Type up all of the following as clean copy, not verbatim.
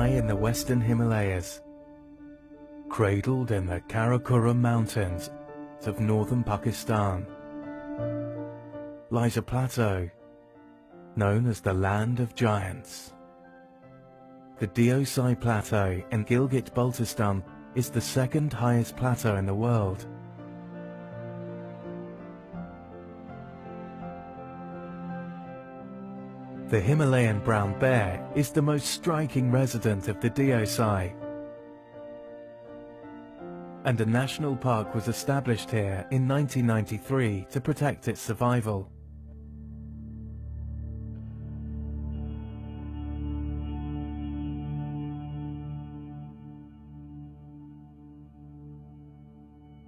lie in the western Himalayas. Cradled in the Karakoram Mountains of northern Pakistan lies a plateau known as the Land of Giants. The Deosai Plateau in Gilgit, Baltistan is the second highest plateau in the world. The Himalayan brown bear is the most striking resident of the Deosai, and a national park was established here in 1993 to protect its survival.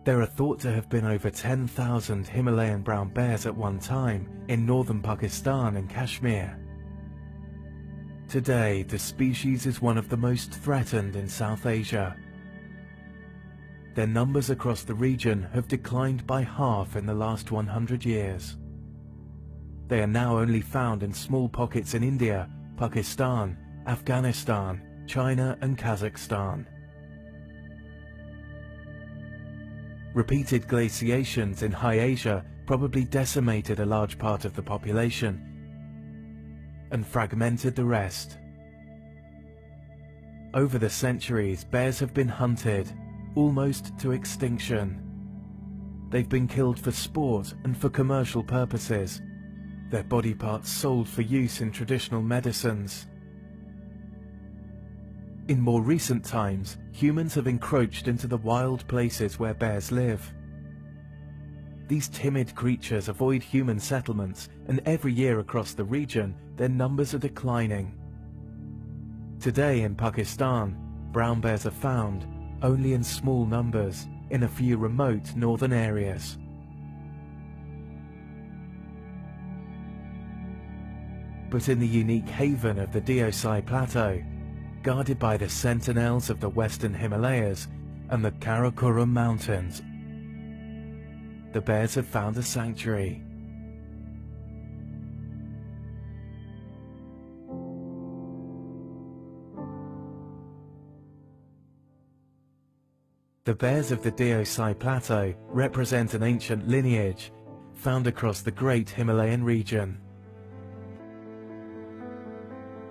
There are thought to have been over 10,000 Himalayan brown bears at one time in northern Pakistan and Kashmir. Today, the species is one of the most threatened in South Asia. Their numbers across the region have declined by half in the last 100 years. They are now only found in small pockets in India, Pakistan, Afghanistan, China and Kazakhstan. Repeated glaciations in High Asia probably decimated a large part of the population and fragmented the rest. Over the centuries, bears have been hunted almost to extinction. They've been killed for sport and for commercial purposes, their body parts sold for use in traditional medicines. In more recent times, humans have encroached into the wild places where bears live. These timid creatures avoid human settlements, and every year across the region, their numbers are declining. Today in Pakistan, brown bears are found only in small numbers in a few remote northern areas. But in the unique haven of the Deosai Plateau, guarded by the sentinels of the western Himalayas and the Karakoram Mountains, the bears have found a sanctuary. The bears of the Deosai Plateau represent an ancient lineage found across the great Himalayan region.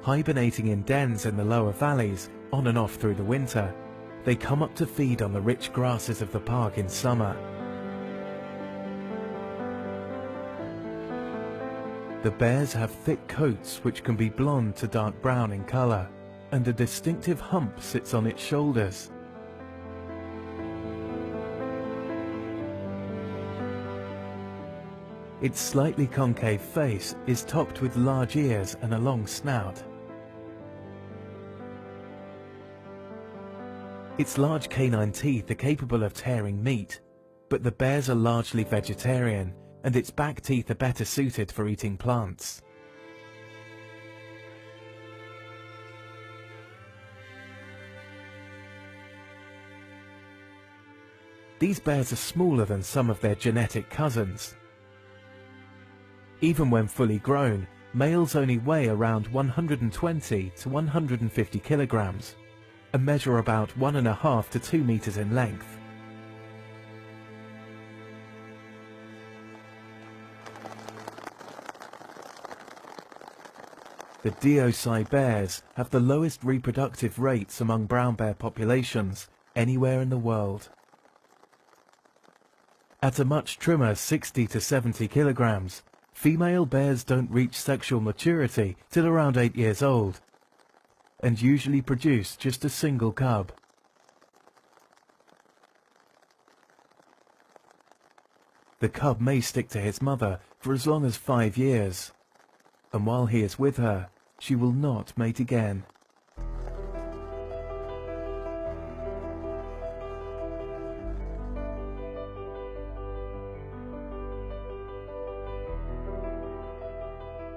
Hibernating in dens in the lower valleys, on and off through the winter, they come up to feed on the rich grasses of the park in summer. The bears have thick coats which can be blonde to dark brown in color, and a distinctive hump sits on its shoulders. Its slightly concave face is topped with large ears and a long snout. Its large canine teeth are capable of tearing meat, but the bears are largely vegetarian, and its back teeth are better suited for eating plants. These bears are smaller than some of their genetic cousins. Even when fully grown, males only weigh around 120 to 150 kilograms and measure about 1.5 to 2 meters in length. The Deosai bears have the lowest reproductive rates among brown bear populations anywhere in the world. At a much trimmer 60 to 70 kilograms, female bears don't reach sexual maturity till around 8 years old, and usually produce just a single cub. The cub may stick to his mother for as long as 5 years, and while he is with her, she will not mate again.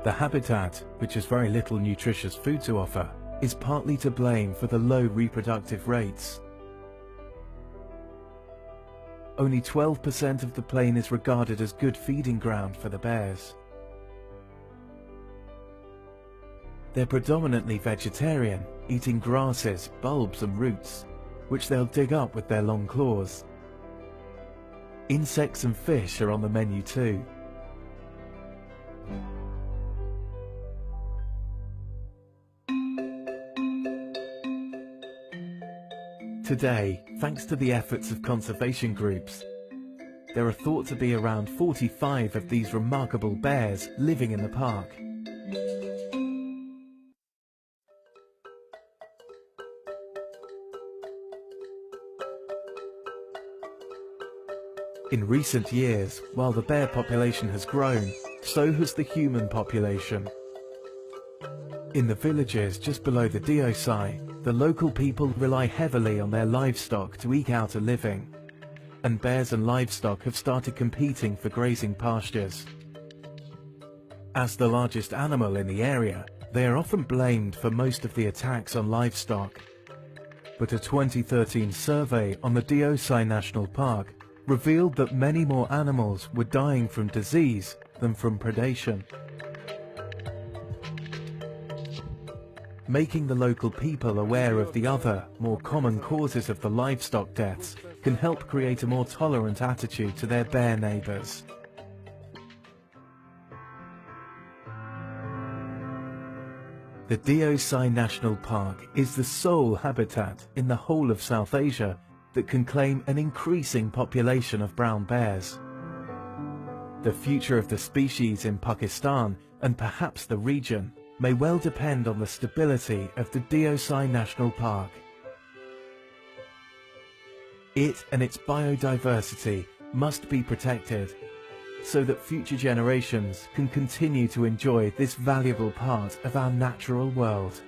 The habitat, which has very little nutritious food to offer, is partly to blame for the low reproductive rates. Only 12% of the plain is regarded as good feeding ground for the bears. They're predominantly vegetarian, eating grasses, bulbs and roots, which they'll dig up with their long claws. Insects and fish are on the menu too. Today, thanks to the efforts of conservation groups, there are thought to be around 45 of these remarkable bears living in the park. In recent years, while the bear population has grown, so has the human population. In the villages just below the Deosai, the local people rely heavily on their livestock to eke out a living, and bears and livestock have started competing for grazing pastures. As the largest animal in the area, they are often blamed for most of the attacks on livestock. But a 2013 survey on the Deosai National Park revealed that many more animals were dying from disease than from predation. Making the local people aware of the other, more common causes of the livestock deaths can help create a more tolerant attitude to their bear neighbours. The Deosai National Park is the sole habitat in the whole of South Asia that can claim an increasing population of brown bears. The future of the species in Pakistan, and perhaps the region, may well depend on the stability of the Deosai National Park. It and its biodiversity must be protected so that future generations can continue to enjoy this valuable part of our natural world.